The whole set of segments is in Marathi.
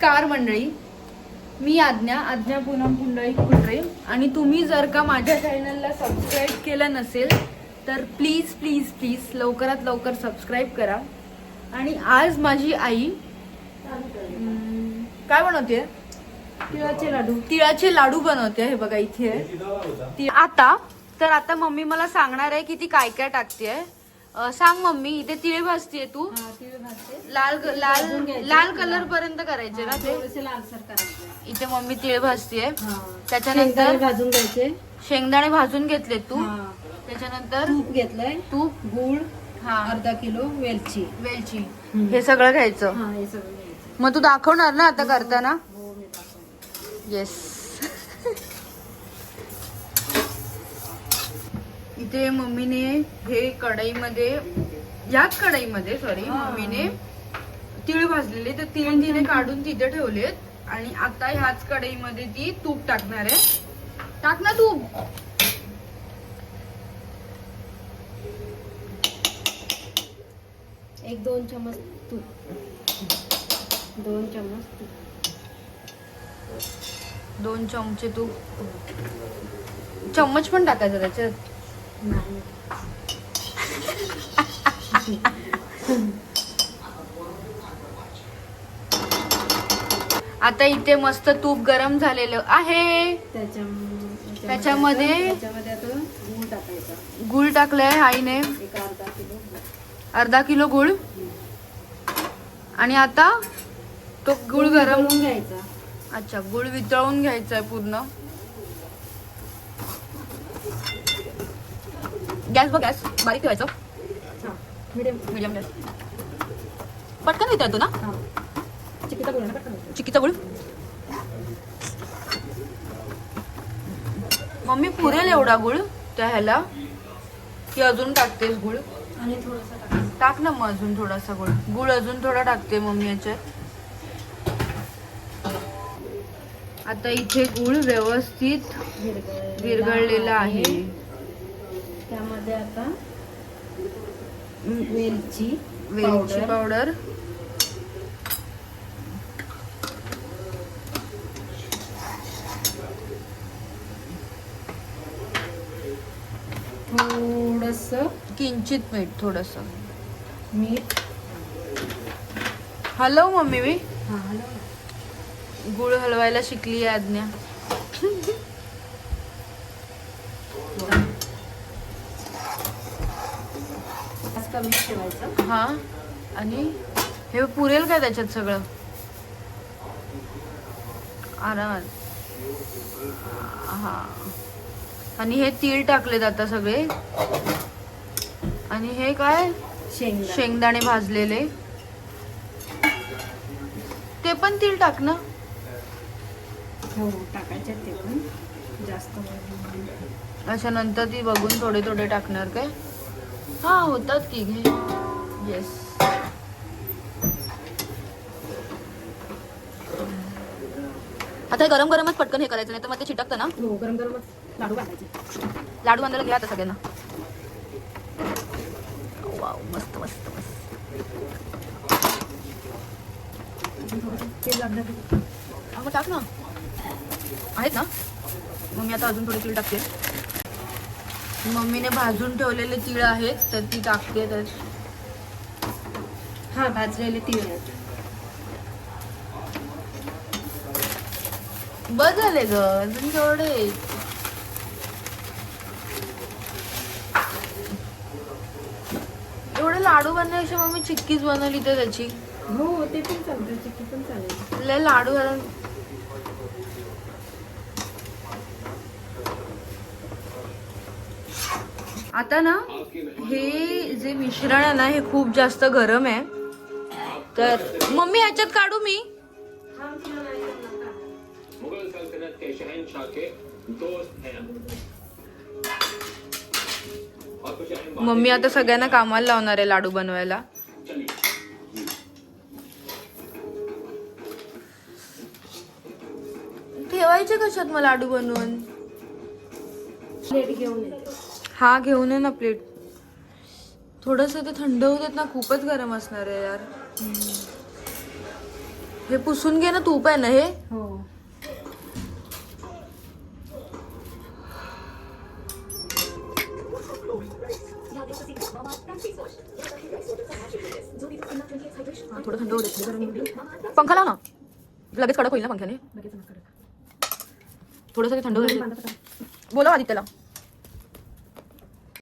नमस्कार मंडळी, मी आज्ञा पूनम पुंडळी कुत्रे आणि तुम्ही जर का माझ्या चॅनलला सबस्क्राईब केलं नसेल तर प्लीज प्लीज प्लीज लवकरात लवकर सबस्क्राईब करा. आणि आज माझी आई काय बनवते? तिळाचे लाडू बनवते. हे बघा इथे आता मम्मी मला सांगणार आहे की ती काय काय टाकते. सांग मम्मी. इथे तिळे भाजतीये तू? लाल लाल लाल कलर पर्यंत करायचे ना ते? इथे मम्मी तिळे भाजतीये. त्याच्यानंतर भाजून घ्यायचे. शेंगदाणे भाजून घेतले तू. त्याच्यानंतर तूप घेतलंय, तूप, गूळ, हा, अर्धा किलो वेलची. हे सगळं घ्यायचं. हे सगळं घ्यायचं. मग तू दाखवणार ना आता करताना? हो, मी दाखवते. येस. इथे मम्मीने हे कढईमध्ये, याच कढईमध्ये मम्मीने तीळ भाजलेले, तर तीळ तिने काढून तिथे ठेवलेत आणि आता ह्याच कढईमध्ये ती तूप टाकणार आहे. टाक ना तूप. एक 2 चमच तूप. 2 चमच तूप. 2 चमचे तूप. चम्मच पण टाकायचं त्याच्यात? नाही. आता इथे मस्त तूप गरम झालेलं आहे. त्याच्यामध्ये आता गूळ टाकायचा. गुळ टाकलंय आईने. एक अर्धा किलो गुळ. आणि आता तो गुळ गरम घ्यायचा. अच्छा, गुळ वितळून घ्यायचा आहे पूर्ण. गॅस बारीक ठेवायचं. Medium gas. पटकन वितळतो ना चिक्कीचा गुळ? मम्मी पुरेल एवढा गुळ त्या ह्याला की अजून टाकतेस गुळ? आणि थोडासा टाक ना मग अजून थोडासा गुळ अजून थोडा टाकते मम्मी याच्यात. आता इथे गुळ व्यवस्थित विरघळलेला आहे. त्यामध्ये आता वेलची पावडर, थोडस किंचित मीठ, थोडस मीठ. हलव मम्मी. मी हलव. गुळ हलवायला शिकली आहे आज्ञा. कमी ठेवायचं. हा. आणि हे पुरेल काय त्याच्यात सगळं? आरामात. हा. आणि हे तीळ टाकलेत आता सगळे. आणि हे काय? शेंगदाणे भाजलेले. ते पण तीळ टाक ना. हो, टाकायचे ते पण जास्त. अशा नंतर ती बघून थोडे थोडे टाकणार काय? हा, होतात की. घे. येस. आता हे गरम गरमच पटकन हे करायचं, नाही तर मग ते चिटकतं ना. हो, गरम गरमच लाडू बांधायचे. लाडू बांधायला घ्या आता सगळ्यांना. वाव, मस्त मस्त मस्त. तेल लागलं. मग टाक ना. आहेत ना. मग मी आता अजून थोडी तीळ टाकते. मम्मीने भाजून ठेवलेले तीळ आहेत तर ती टाकते. तर हा, भाजलेले तीळ आहेत. बस झाले ग, अजून केवढे. एवढे लाडू बनवण्यापेक्षा मम्मी चिक्कीच बनवली तर त्याची. हो, ते पण चालतं. चिक्की पण चालेल. लय लाडू घालून. आता ना हे जे मिश्रण आहे ना हे खूप जास्त गरम आहे. तर मम्मी ह्याच्यात काढू मी? मम्मी आता सगळ्यांना कामाला लावणार आहे लाडू बनवायला. ठेवायचे कशात मग लाडू बनवून? प्लेट घेऊन येते. हा, घेऊन ये ना प्लेट. थोडस ते थंड होऊ देत ना, खूपच गरम असणार आहे यार. हे पुसून घे ना, तूप आहे ना हे. हो. थोडं थंड होऊ दे. पंखा लाव ना, लगेच कडक होईल ना पंख्याने. थोडंसं थंड होईल. बोला आदित्यला.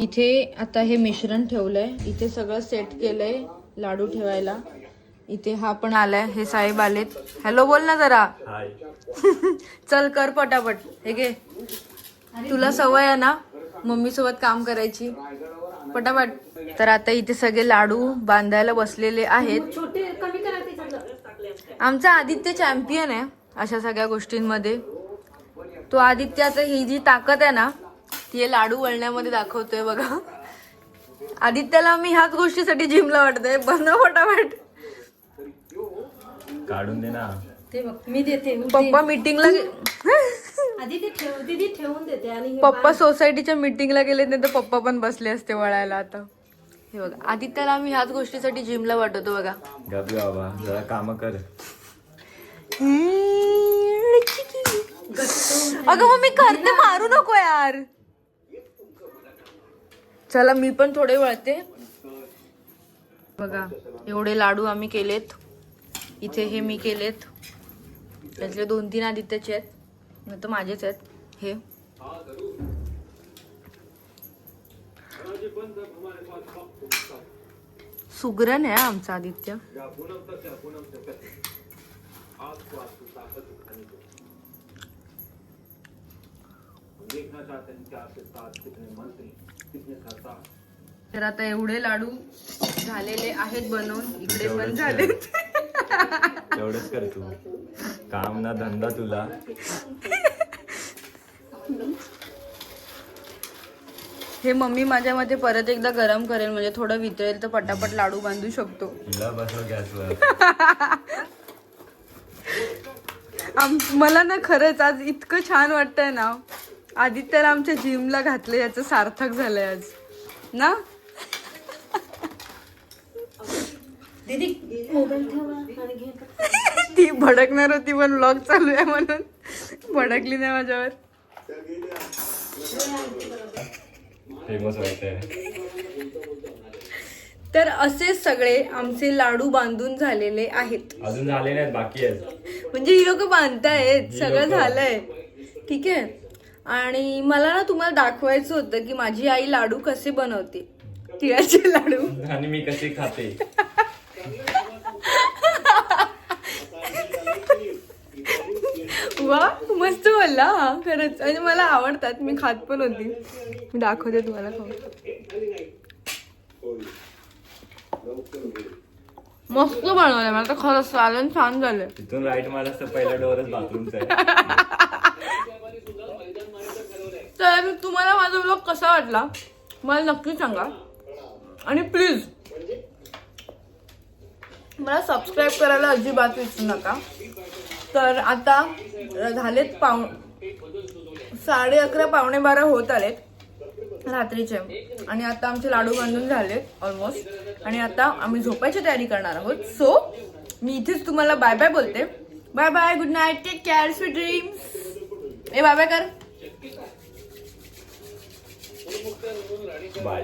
इथे आता हे मिश्रण ठेवलंय, इथे सगळं सेट केलंय लाडू ठेवायला. इथे हा पण आलाय, हे साहेब आलेत. हॅलो बोल ना जरा. चल कर पटापट. हे घे, तुला सवय आहे ना मम्मी सोबत काम करायची. पटापट. तर आता इथे सगळे लाडू बांधायला बसलेले आहेत. छोटे कमी करा त्याच्यातलं. आमचा आदित्य चॅम्पियन आहे अशा सगळ्या गोष्टींमध्ये. तो आदित्याचं ही जी ताकद आहे ना ती हे लाडू वळण्यामध्ये दाखवतोय बघा. आदित्याला मी ह्याच गोष्टीसाठी जिमला वाटतंय. बनव फटाफट. काढून दे ना. ते बघ मी देते. पप्पा मीटिंगला आधी ते दीदी ठेवून देते आणि हे पप्पा सोसायटीच्या मीटिंगला गेले नाही तर पप्पा पण बसले असते वळायला. आता हे बघा आदित्याला आम्ही ह्याच गोष्टीसाठी जिमला वाटवतो बघा. गप बाबा जरा काम कर. अगं मम्मी करते, मारू नको यार. चला मी पण थोडे वळते. बघा एवढे लाडू आम्ही केलेत. इथे हे मी केलेत, त्यातले 2-3 आदित्याचे आहेत, नाही तर माझेच आहेत. हे सुगरण आहे आमचा आदित्य. तर आता एवढे लाडू झालेले आहेत बनवून, इकडे पण झालेत. एवढंच कर तू, काम ना धंदा तुला. हे मम्मी माझ्या मध्ये परत एकदा गरम करेल, म्हणजे थोडं वितळेल तर पटापट लाडू बांधू शकतो. तिला बसव गॅसवर. मला ना खरंच आज इतकं छान वाटतंय ना. आदित्यला आमच्या जिमला घातलं याचं सार्थक झालंय आज ना. दीदी मोबाईल ठेवा आणि घे. ती भडकणार होती पण व्लॉग चालू आहे म्हणून भडकली नाही माझ्यावर. फेमस वाटतंय. तर असे सगळे आमचे लाडू बांधून झालेले आहेत. अजून झाले नाहीत, बाकी आहेत. म्हणजे ही लोक बांधतायत, सगळं झालंय. ठीक आहे. आणि मला ना तुम्हाला दाखवायचं होतं की माझी आई लाडू कसे बनवते, तिळाचे लाडू. आणि मी कशी खाते. वा मस्त बोलला हा, खरंच. आणि मला आवडतात, मी खात पण होती. मी दाखवते तुम्हाला खाऊन. मस्त बनवलंय, मला तर खरंच चालेल, छान झालंय. तिथून राईट मारस तर पहिला डोरच बाथरूमचा आहे. तर तुम्हाला माझा ब्लॉग कसा वाटला मला नक्की सांगा. आणि प्लीज मला सबस्क्राईब करायला अजिबात विसरू नका. तर आता झालेत 11:30 11:45 होत आलेत रात्रीचे. आणि आता आमचे लाडू बांधून झालेत ऑलमोस्ट. आणि आता आम्ही झोपायची तयारी करणार आहोत. सो मी इथेच तुम्हाला बाय बाय बोलते. Bye bye, good night, take care, sweet dreams. ए बाय बाय कर. बाय.